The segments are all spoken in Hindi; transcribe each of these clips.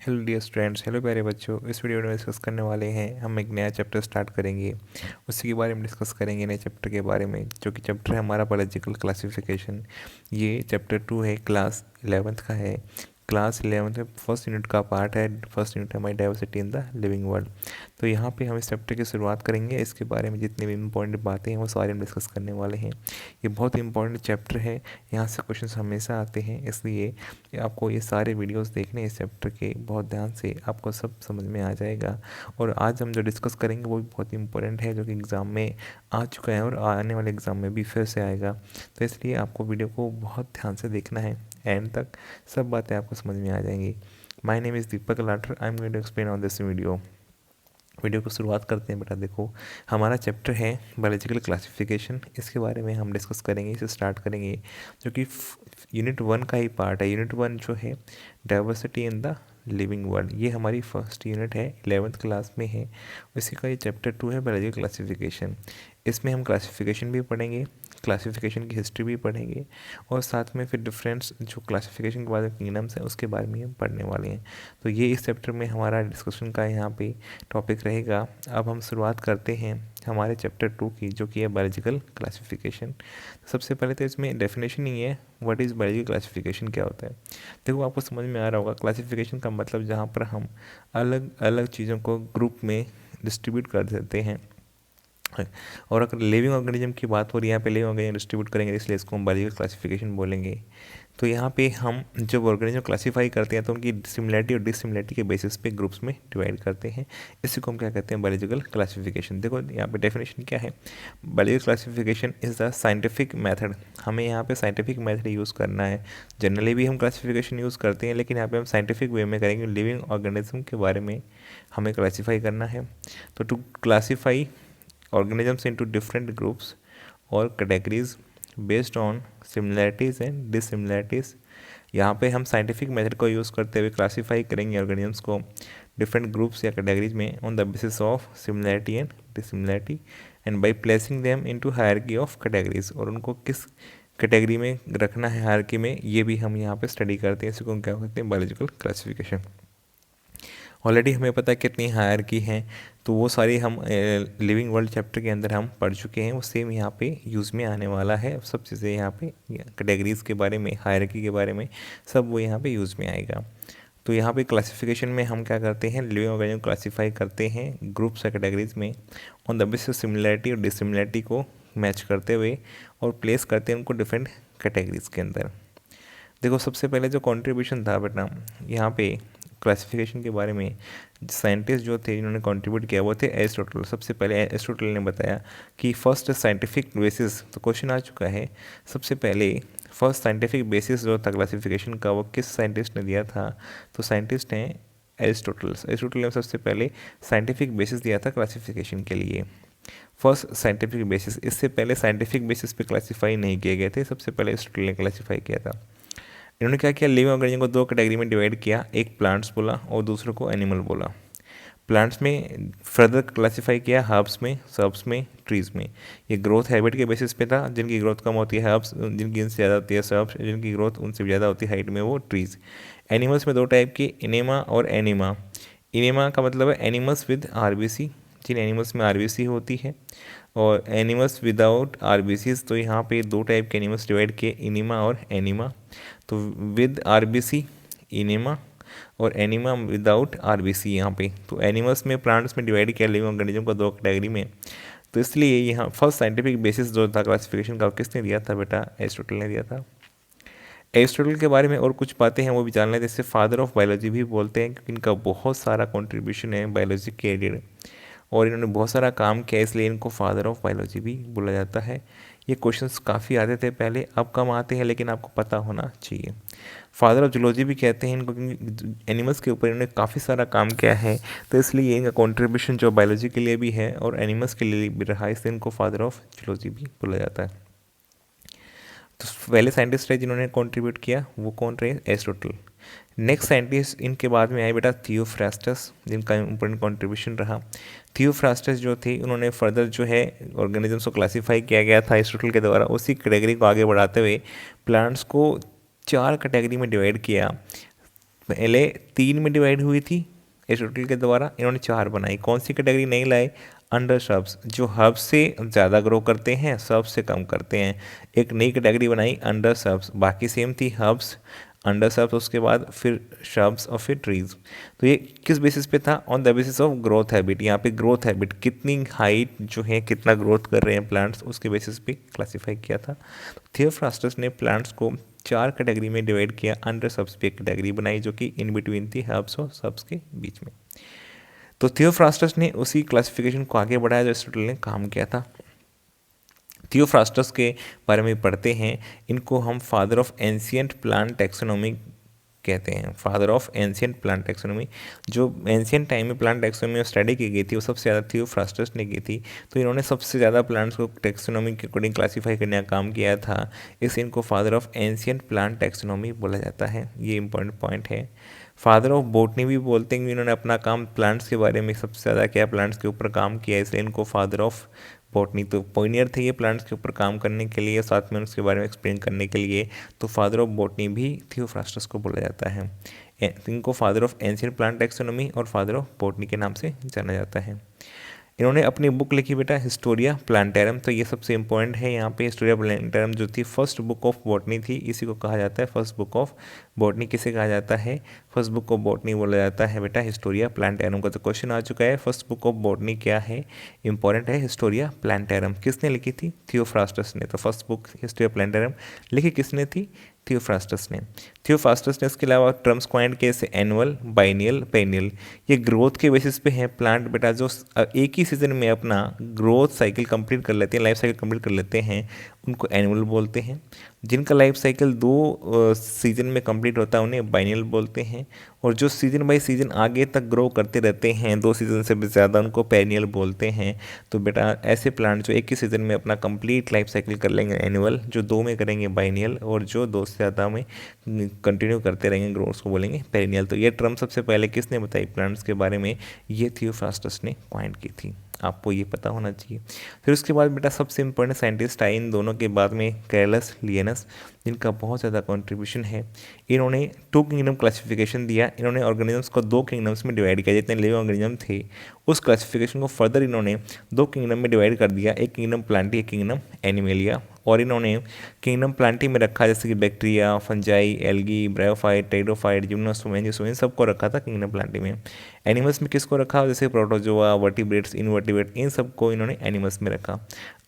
हेलो डियर स्टूडेंट्स, हेलो प्यारे बच्चों। इस वीडियो में डिस्कस करने वाले हैं, हम एक नया चैप्टर स्टार्ट करेंगे। उसी के बारे में डिस्कस करेंगे, नए चैप्टर के बारे में, जो कि चैप्टर है हमारा बायोलॉजिकल क्लासिफिकेशन। ये चैप्टर 2 है, क्लास 11th का है। क्लास 11th में फर्स्ट यूनिट का पार्ट है। फर्स्ट यूनिट है हमारी diversity in the living world. तो यहाँ पे हम इस चैप्टर की शुरुआत करेंगे। इसके बारे में जितनी भी इंपॉर्टेंट बातें हैं वो सारी हम डिस्कस करने वाले हैं। ये बहुत इंपॉर्टेंट चैप्टर है, यहाँ से क्वेश्चन हमेशा आते हैं, इसलिए आपको ये सारे वीडियोस देखने हैं इस चैप्टर के बहुत ध्यान से, आपको सब समझ में आ जाएगा। और आज हम जो डिस्कस करेंगे वो भी बहुत इंपॉर्टेंट है, जो कि एग्ज़ाम में आ चुका है और आने वाले एग्ज़ाम में भी फिर से आएगा। तो इसलिए आपको वीडियो को बहुत ध्यान से देखना है, एंड तक सब बातें आपको समझ में आ जाएंगी। My name is Deepak Lathar, I am going to explain on this video को शुरुआत करते हैं। बेटा देखो, हमारा चैप्टर है बायोलॉजिकल क्लासिफिकेशन। इसके बारे में हम डिस्कस करेंगे, इसे स्टार्ट करेंगे, जो कि यूनिट 1 का ही पार्ट है। यूनिट 1 जो है diversity in the living world, ये हमारी फर्स्ट यूनिट है, 11th क्लास में है। इसी का ये चैप्टर 2 है, बायोलॉजिकल क्लासिफिकेशन। इसमें हम क्लासिफिकेशन भी पढ़ेंगे, क्लासिफिकेशन की हिस्ट्री भी पढ़ेंगे, और साथ में फिर डिफरेंस जो क्लासिफिकेशन के बाद किंगडम्स हैं उसके बारे में हम पढ़ने वाले हैं। तो ये इस चैप्टर में हमारा डिस्कशन का यहाँ पे टॉपिक रहेगा। अब हम शुरुआत करते हैं हमारे चैप्टर 2 की, जो कि है बायोलॉजिकल क्लासिफिकेशन। सबसे पहले तो इसमें डेफिनेशन ही है, व्हाट इज़ बायोलॉजिकल क्लासिफिकेशन, क्या होता है। देखो, आपको समझ में आ रहा होगा, क्लासिफिकेशन का मतलब जहाँ पर हम अलग अलग चीज़ों को ग्रुप में डिस्ट्रीब्यूट कर देते हैं। और अगर लिविंग ऑर्गेनिज्म की बात हो रही है, यहाँ पे लिविंग ऑर्गेनिज्म डिस्ट्रीब्यूट करेंगे, इसलिए इसको हम बायोलॉजिकल क्लासिफिकेशन बोलेंगे। तो यहाँ पे हम जब ऑर्गेनिज्म क्लासीफाई करते हैं तो उनकी सिमिलरिटी और डिसिमिलरिटी के बेसिस पे ग्रुप्स में डिवाइड करते हैं। इसी को हम क्या कहते हैं, बायोलॉजिकल क्लासिफिकेशन। देखो यहाँ पे डेफिनेशन क्या है, biological classification is the scientific method. हमें यहाँ पे साइंटिफिक मेथड यूज़ करना है। जनरली भी हम क्लासिफिकेशन यूज़ करते हैं, लेकिन यहाँ पे हम साइंटिफिक वे में करेंगे। लिविंग ऑर्गेनिज्म के बारे में हमें क्लासीफाई करना है। तो to classify organisms into different groups or categories based on similarities and dissimilarities। यहाँ पे हम साइंटिफिक मेथड को यूज़ करते हुए क्लासीफाई करेंगे ऑर्गेनिजम्स को डिफरेंट ग्रुप्स या कैटेगरीज में on the basis of similarity and dissimilarity, and by placing them into hierarchy of categories. और उनको किस कैटेगरी में रखना है हायरार्की में, ये भी हम यहाँ पे स्टडी करते हैं। इसी को हम क्या कहते हैं, बायोलॉजिकल क्लासिफिकेशन। ऑलरेडी हमें पता है कितनी हायरार्की हैं, तो वो सारी हम लिविंग वर्ल्ड चैप्टर के अंदर हम पढ़ चुके हैं। वो सेम यहाँ पे यूज़ में आने वाला है। सब चीज़ें यहाँ पे कैटेगरीज़ के बारे में, हायरार्की के बारे में, सब वो यहाँ पे यूज़ में आएगा। तो यहाँ पे क्लासिफिकेशन में हम क्या करते हैं, लिविंग ऑर्गेनिज्म क्लासीफाई करते हैं ग्रुप्स या कैटेगरीज में ऑन द बेसिस सिमिलैरिटी और डिसिमिलैरिटी को मैच करते हुए, और प्लेस करते हैं उनको डिफरेंट कैटेगरीज के अंदर। देखो, सबसे पहले जो कंट्रीब्यूशन था बेटा यहाँ पे क्लासिफिकेशन के बारे में, साइंटिस्ट जो थे जिन्होंने कंट्रीब्यूट किया वो थे एरिस्टोटल। सबसे पहले एरिस्टोटल ने बताया कि फर्स्ट साइंटिफिक बेसिस, तो क्वेश्चन आ चुका है, सबसे पहले फर्स्ट साइंटिफिक बेसिस जो था क्लासिफिकेशन का वो किस साइंटिस्ट ने दिया था, तो साइंटिस्ट हैं एरिस्टोटल। एरिस्टोटल ने सबसे पहले साइंटिफिक बेसिस दिया था क्लासिफिकेशन के लिए, फर्स्ट साइंटिफिक बेसिस। इससे पहले साइंटिफिक बेसिस पे क्लासीफाई नहीं किए गए थे, सबसे पहले एरिस्टोटल ने क्लासीफाई किया था। इन्होंने क्या किया, लिविंग ऑर्गेनिज्म को दो कैटेगरी में डिवाइड किया, एक प्लांट्स बोला और दूसरे को एनिमल बोला। प्लांट्स में फर्दर क्लासीफाई किया हर्ब्स में, सर्ब्स में, ट्रीज़ में। ये ग्रोथ हैबिट के बेसिस पे था, जिनकी ग्रोथ कम होती है हर्ब्स, जिनकी इनसे ज़्यादा होती है सर्ब्स, जिनकी ग्रोथ उनसे ज़्यादा होती है हाइट में वो ट्रीज़। एनिमल्स में दो टाइप की, इनेमा और एनिमा। इनेमा का मतलब है एनिमल्स विद आरबीसी, जिन एनिमल्स में आरबीसी होती है, और एनिमल्स विदाउट आरबीसीज। तो यहाँ पे दो टाइप के एनिमल्स डिवाइड किए, इनिमा और एनिमा। तो विद आरबीसी इनेमा, और एनिमा विदाउट आरबीसी यहाँ पे। तो एनिमल्स में, प्लांट्स में डिवाइड किया लिविंग ऑर्गेनिज्म को दो कैटेगरी में। तो इसलिए यहाँ फर्स्ट साइंटिफिक बेसिस जो था क्लासिफिकेशन का, किसने दिया था बेटा, एरिस्टोटल ने दिया था। एरिस्टोटल के बारे में और कुछ बातें हैं वो भी जान लें, जैसे फादर ऑफ बायोलॉजी भी बोलते हैं, क्योंकि इनका बहुत सारा कंट्रीब्यूशन है बायोलॉजी के लिए, और इन्होंने बहुत सारा काम किया, इसलिए इनको फादर ऑफ बायोलॉजी भी बोला जाता है। ये क्वेश्चंस काफ़ी आते थे पहले, अब कम आते हैं, लेकिन आपको पता होना चाहिए। फादर ऑफ जूलॉजी भी कहते हैं इनको, क्योंकि एनिमल्स के ऊपर इन्होंने काफ़ी सारा काम किया है, तो इसलिए इनका कंट्रीब्यूशन जो बायोलॉजी के लिए भी है और एनिमल्स के लिए भी रहा, इसलिए इनको फादर ऑफ जूलॉजी भी बोला जाता है। तो पहले साइंटिस्ट रहे जिन्होंने कंट्रीब्यूट किया, वो कौन रहे, एरिस्टोटल। नेक्स्ट साइंटिस्ट इनके बाद में आए बेटा थियोफ्रास्टस, जिनका इम्पोर्टेंट कंट्रीब्यूशन रहा। थियोफ्रास्टस जो थे, उन्होंने फर्दर जो है ऑर्गेनिजम्स को क्लासीफाई किया गया था एरिस्टोटल के द्वारा, उसी कैटेगरी को आगे बढ़ाते हुए प्लांट्स को चार कैटेगरी में डिवाइड किया। पहले 3 में डिवाइड हुई थी एरिस्टोटल के द्वारा, इन्होंने 4 बनाई। कौन सी कैटेगरी नहीं लाए? अंडर सर्ब्स, जो हर्ब्स से ज़्यादा ग्रो करते हैं, सर्ब्स से कम करते हैं। एक नई कैटेगरी बनाई अंडर सर्ब्स, बाकी सेम थी, हर्ब्स, अंडर सर्ब्स, उसके बाद फिर श्रब्स और फिर ट्रीज। तो ये किस बेसिस पे था? On the basis of growth habit. यहाँ पे ग्रोथ हैबिट, कितनी हाइट जो है, कितना ग्रोथ कर रहे हैं प्लांट्स, उसके बेसिस पे क्लासीफाई किया था। थियोफ्रास्टस ने प्लांट्स को 4 कैटेगरी में डिवाइड किया। अंडर सर्ब्स पे एक कैटेगरी बनाई जो कि इन बिटवीन थी हर्ब्स और सर्ब्स के बीच में। तो थियोफ्रास्टस ने उसी क्लासिफिकेशन को आगे बढ़ाया जो एरिस्टोटल ने काम किया था। थियोफ्रास्टस के बारे में पढ़ते हैं। इनको हम father of ancient plant taxonomy कहते हैं। Father of ancient plant taxonomy, जो एंशियंट टाइम में प्लांट टैक्सोनॉमी में स्टडी की गई थी वो सबसे ज़्यादा थियोफ्रास्टस ने की थी। तो इन्होंने सबसे ज़्यादा प्लांट्स को टैक्सोनॉमी के अकॉर्डिंग क्लासीफाई करने का काम किया था, इस इनको father of ancient plant taxonomy बोला जाता है। ये इंपॉर्टेंट पॉइंट है। फादर ऑफ बोटनी भी बोलते हैं, इन्होंने अपना काम प्लांट्स के बारे में सबसे ज़्यादा किया, प्लांट्स के ऊपर काम किया, इसलिए इनको फादर ऑफ बोटनी। तो पोइनियर थे ये प्लांट्स के ऊपर काम करने के लिए, साथ में उसके बारे में एक्सप्लेन करने के लिए। तो फादर ऑफ बोटनी भी थियोफ्रास्टस को बोला जाता है। इनको father of ancient plant taxonomy और फादर ऑफ बोटनी के नाम से जाना जाता है। इन्होंने अपनी बुक लिखी बेटा हिस्टोरिया प्लांटेरम। तो ये सबसे इंपॉर्टेंट है यहाँ पे। हिस्टोरिया प्लांटेरम जो थी फर्स्ट बुक ऑफ बॉटनी थी, इसी को कहा जाता है फर्स्ट बुक ऑफ बॉटनी। किसे कहा जाता है? फर्स्ट बुक ऑफ बॉटनी बोला जाता है बेटा हिस्टोरिया प्लांटेरम का। तो क्वेश्चन आ चुका है, फर्स्ट बुक ऑफ बॉटनी क्या है? इंपॉर्टेंट है हिस्टोरिया प्लांटेरम। किसने लिखी थी? थियोफ्रास्टस ने। तो फर्स्ट बुक हिस्टोरिया प्लांटेरम लिखी किसने थी? थियोफ्रास्टस ने। थियोफ्रास्टस ने इसके अलावा टर्म्स क्वाइंट किए जैसे एनुअल, बाइनियल, पेनियल। ये ग्रोथ के बेसिस पे है प्लांट बेटा, जो एक ही सीजन में अपना ग्रोथ साइकिल कंप्लीट कर लेते हैं, लाइफ साइकिल कंप्लीट कर लेते हैं, उनको एनुअल बोलते हैं। जिनका लाइफ साइकिल 2 सीजन में कंप्लीट होता है उन्हें बाइनियल बोलते हैं। और जो सीजन बाई सीजन आगे तक ग्रो करते रहते हैं 2 सीजन से भी ज़्यादा, उनको पेरिनियल बोलते हैं। तो बेटा ऐसे प्लांट जो एक ही सीजन में अपना कंप्लीट लाइफ साइकिल कर लेंगे एनुअल, जो 2 में करेंगे बाइनियल, और जो 2 से ज़्यादा में कंटिन्यू करते रहेंगे ग्रोथ को बोलेंगे पेरिनियल। तो ये टर्म सबसे पहले किसने बताई प्लांट्स के बारे में? ये थियोफ्रास्टस ने कॉइन की थी, आपको ये पता होना चाहिए। फिर उसके बाद बेटा सबसे इंपॉर्टेंट साइंटिस्ट आए इन दोनों के बाद में, कैरलस लियनस, जिनका बहुत ज़्यादा कंट्रीब्यूशन है। इन्होंने 2 किंगडम क्लासिफिकेशन दिया। इन्होंने ऑर्गेनिजम्स को 2 किंगडम्स में डिवाइड किया, जितने लिविंग ऑर्गेनिज्म थे उस क्लासिफिकेशन को फर्दर इन्होंने 2 किंगडम में डिवाइड कर दिया, एक किंगडम प्लांटी, एक किंगडम एनिमेलिया। और इन्होंने किंगडम प्लांटी में रखा जैसे कि bacteria, fungi, algae, bryophyte, pteridophyte, gymnosperm, जिसोइन सबको रखा था किंगडम प्लांटी में। एनिमल्स में किसको रखा? जैसे प्रोटोजोआ, वर्टिब्रेट्स, इनवर्टिब्रेट, इन सबको इन्होंने एनिमल्स में रखा।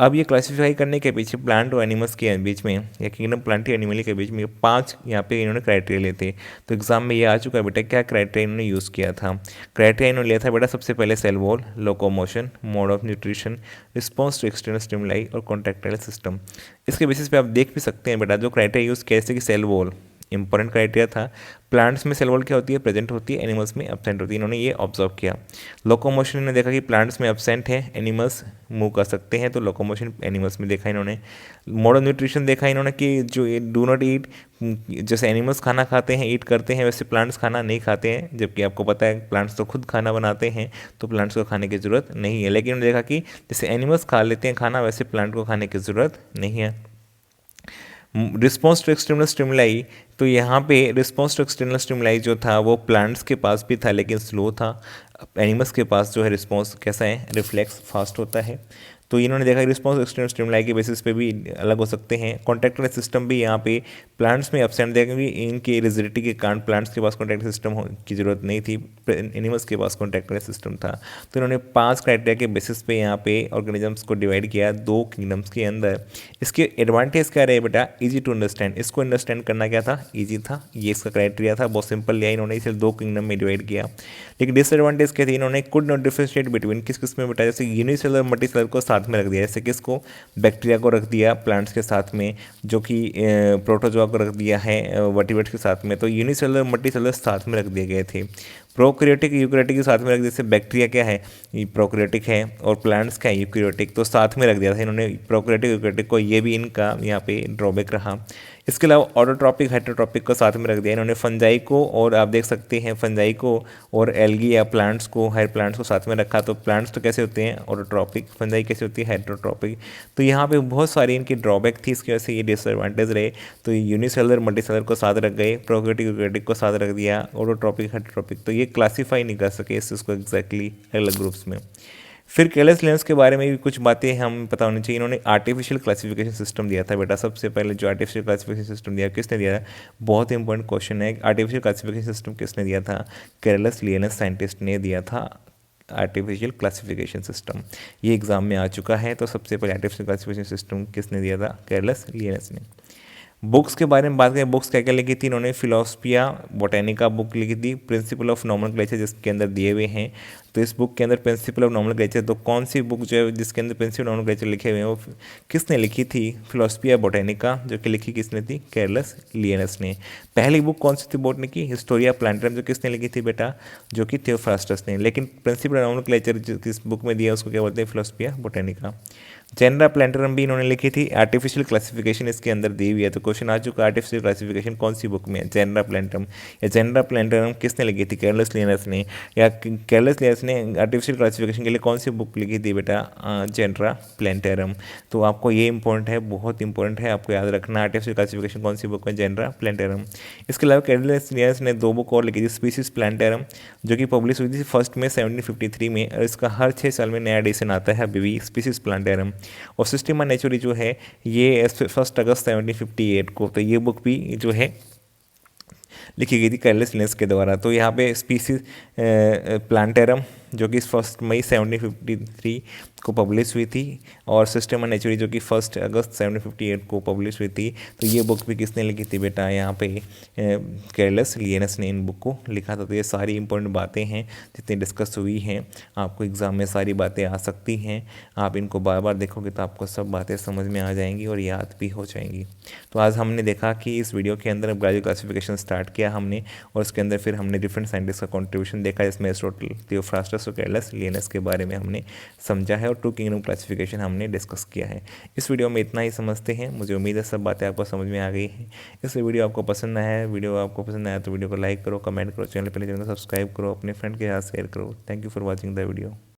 अब ये क्लासिफाई करने के पीछे प्लांट और एनिमल्स के बीच में या किंगडम प्लांटी एनिमली के बीच में 5 यहाँ पे इन्होंने क्राइटेरिया लिए थे। तो एग्जाम में ये आ चुका है बेटा, क्या क्राइटेरिया इन्होंने यूज़ किया था? क्राइटेरिया इन्होंने लिया था बेटा सबसे पहले cell wall, locomotion, mode of nutrition, response to external stimuli और कॉन्ट्रैक्टाइल सिस्टम। इसके बेसिस पे आप देख भी सकते हैं बेटा, जो क्राइटेरिया यूज़ किया जैसे कि सेल वॉल इंपॉर्टेंट क्राइटेरिया था। प्लांट्स में सेल वॉल क्या होती है? प्रेजेंट होती है, एनिमल्स में एब्सेंट होती है। इन्होंने ये ऑब्जर्व किया। लोकोमोशन ने देखा कि प्लांट्स में एब्सेंट है, एनिमल्स मूव कर सकते हैं, तो लोकोमोशन एनिमल्स में देखा इन्होंने। मोड ऑफ न्यूट्रिशन देखा इन्होंने कि जो डू नॉट ईट, जैसे एनिमल्स खाना खाते हैं, ईट करते हैं, वैसे प्लांट्स खाना नहीं खाते हैं। जबकि आपको पता है प्लांट्स तो खुद खाना बनाते हैं, तो प्लांट्स को खाने की ज़रूरत नहीं है। लेकिन उन्होंने देखा कि जैसे एनिमल्स खा लेते हैं खाना, वैसे प्लांट को खाने की ज़रूरत नहीं है। रिस्पॉन्स टू एक्सटर्नल स्टिमुलाई, तो यहाँ पे रिस्पॉन्स टू एक्सटर्नल स्टिमुलाई जो था वो प्लांट्स के पास भी था लेकिन स्लो था। एनिमल्स के पास जो है रिस्पॉन्स कैसा है? रिफ्लेक्स फास्ट होता है। तो इन्होंने देखा रिस्पॉन्स एक्सटर्नल स्टिमुलाई के बेसिस पे भी अलग हो सकते हैं। कॉन्टैक्टल सिस्टम भी यहाँ पे प्लांट्स में एब्सेंट देखा कि इनकी रिजिडिटी के कारण प्लांट्स के पास कॉन्टैक्टल सिस्टम की जरूरत नहीं थी, एनिमल्स के पास कॉन्टैक्टल सिस्टम था। तो इन्होंने 5 क्राइटेरिया के बेसिस पे यहाँ पे ऑर्गेनिजम्स को डिवाइड किया 2 किंगडम्स के अंदर। इसके एडवांटेज क्या रहे बेटा? ईजी टू अंडरस्टैंड, इसको अंडरस्टैंड करना क्या था? ईजी था। ये इसका क्राइटेरिया था, बहुत सिंपल लिया इन्होंने, इसे 2 किंगडम में डिवाइड किया। लेकिन डिसएडवांटेज क्या थी? इन्होंने कुड नॉट डिफरेंशिएट बिटवीन, किस किस में बेटा? जैसे यूनिसेलुलर मल्टीसेलुलर को साथ में रख दिया, जैसे किसको? बैक्टीरिया को रख दिया प्लांट्स के साथ में, जो कि प्रोटोजोआ को रख दिया है वर्टिब्रेट्स के साथ में। तो यूनिसेलुलर मल्टीसेलुलर साथ में रख दिए गए थे। प्रोकैरियोटिक यूकैरियोटिक के साथ में रख दिया, जैसे बैक्टीरिया क्या है? प्रोकैरियोटिक है, और प्लांट्स क्या है? यूकैरियोटिक, तो साथ में रख दिया था इन्होंने प्रोकैरियोटिक यूकैरियोटिक को। ये भी इनका यहाँ पे ड्रॉबैक रहा। इसके अलावा ऑटोट्रॉपिक हेटेरोट्रॉपिक को साथ में रख दिया इन्होंने, फंजाई को और आप देख सकते हैं फंजाई को और एल्गी या प्लांट्स को, हायर प्लांट्स को साथ में रखा। तो प्लांट्स तो कैसे होते हैं ऑटोट्रॉपिक, फंजाई कैसे होती है हेटेरोट्रॉपिक। तो यहाँ पे बहुत सारी इनकी ड्रॉबैक थी, इसकी वजह से ये डिसएडवांटेज रहे। तो यूनिसेलर मल्टीसेलर को साथ रख गए, प्रोकैरियोटिक यूकैरियोटिक को साथ रख दिया, ऑटोट्रॉपिक हेटेरोट्रॉपिक, तो ये क्लासीफाई नहीं कर सके इस चीज़ को एग्जैक्टली अलग ग्रुप्स में। फिर केयरलेस लियंस के बारे में भी कुछ बातें हम पता होनी चाहिए। इन्होंने आर्टिफिशियल क्लासिफिकेशन सिस्टम दिया था बेटा, सबसे पहले जो आर्टिफिशियल क्लासिफिकेशन सिस्टम दिया किसने दिया था, बहुत इंपॉर्टेंट क्वेश्चन है। आर्टिफिशियल क्लासिफिकेशन सिस्टम किसने दिया था, केयरलेस लियंस साइंटिस्ट ने दिया था आर्टिफिशियल क्लासिफिकेशन सिस्टम। ये एग्जाम में आ चुका है। तो सबसे पहले आर्टिफिशियल क्लासिफिकेशन सिस्टम किसने दिया था, केयरलेस लियंस ने। बुक्स के बारे में बात करें, बुक्स क्या क्या लिखी थी इन्होंने, फिलोसफिया बोटेनिका बुक लिखी थी, प्रिंसिपल ऑफ नॉमेनक्लेचर जिसके अंदर दिए हुए हैं। तो इस बुक के अंदर प्रिंसिपल ऑफ नॉमेनक्लेचर, तो कौन सी बुक जो है जिसके अंदर प्रिंसिपल ऑफ नॉमेनक्लेचर लिखे हुए हैं वो किसने लिखी थी, फिलोसफिया बोटेनिका, जो कि लिखी किसने थी, केयरलेस लियनस ने। पहली बुक कौन सी थी बोटनी की, हिस्टोरिया प्लांटरम, जो किसने लिखी थी बेटा, जो कि थियोफ्रास्टस ने। लेकिन प्रिंसिपल ऑफ नॉमेनक्लेचर जिस बुक में दिया उसको क्या बोलते हैं, फिलोसफिया बोटेनिका। जेनरा प्लांटरम भी इन्होंने लिखी थी, आर्टिफिशियल क्लासिफिकेशन इसके अंदर दी हुई है। तो क्वेश्चन आ चुका, आर्टिफिशियल क्लासिफिकेशन कौन सी बुक में है, जेनरा प्लांटरम। या जेनरा प्लांटरम किसने लिखी थी, केयरलेस लियनस ने। या केयरलेस लियनस ने आर्टिफिशियल क्लासिफिकेशन के लिए कौन सी बुक लिखी थी बेटा, जेनरा प्लांटरम। तो आपको ये इंपॉर्टेंट है, बहुत इंपॉर्टेंट है, आपको याद रखना आर्टिफिशियल क्लासिफिकेशन कौन सी बुक में, जेनरा प्लांटरम। इसके अलावा केयरलेस लियनस ने 2 बुक और लिखी थी, स्पीसीज प्लांटरम, जो कि पब्लिश हुई थी फर्स्ट में 1753 में, और इसका हर 6 साल में नया एडिशन आता है अभी भी, स्पीसीज प्लांटरम। और सिस्टेमा नेचुरी जो है ये 1 अगस्त 1758 को, तो ये बुक भी जो है लिखी गई थी केयरलेस लियंस के द्वारा। तो यहाँ पे स्पीसीज प्लांटेरम जो कि 1 मई 1753 को पब्लिश हुई थी, और सिस्टेमा नेचुरी जो कि 1 अगस्त 1758 को पब्लिश हुई थी। तो ये बुक भी किसने लिखी थी बेटा, यहाँ पे केयरलेस लियनस ने इन बुक को लिखा था। तो ये सारी इंपॉर्टेंट बातें हैं जितनी डिस्कस हुई हैं, आपको एग्ज़ाम में सारी बातें आ सकती हैं। आप इनको बार बार देखोगे तो आपको सब बातें समझ में आ जाएंगी और याद भी हो जाएंगी। तो आज हमने देखा कि इस वीडियो के अंदर ग्रेजुएट क्लासिफिकेशन स्टार्ट किया हमने, और उसके अंदर फिर हमने डिफरेंट साइंटिस्ट का कंट्रीब्यूशन देखा, जिसमें एरिस्टोटल, थियोफ्रास्टस और केयरलेस लियनस के बारे में हमने समझा है, और 2 किंगडम क्लासिफिकेशन हमने डिस्कस किया है। इस वीडियो में इतना ही समझते हैं। मुझे उम्मीद है सब बातें आपको समझ में आ गई हैं। इस वीडियो आपको पसंद आया है, वीडियो आपको पसंद आया तो वीडियो को लाइक करो, कमेंट करो, चैनल पर सब्सक्राइब करो, अपने फ्रेंड के साथ शेयर करो। Thank you for watching the video.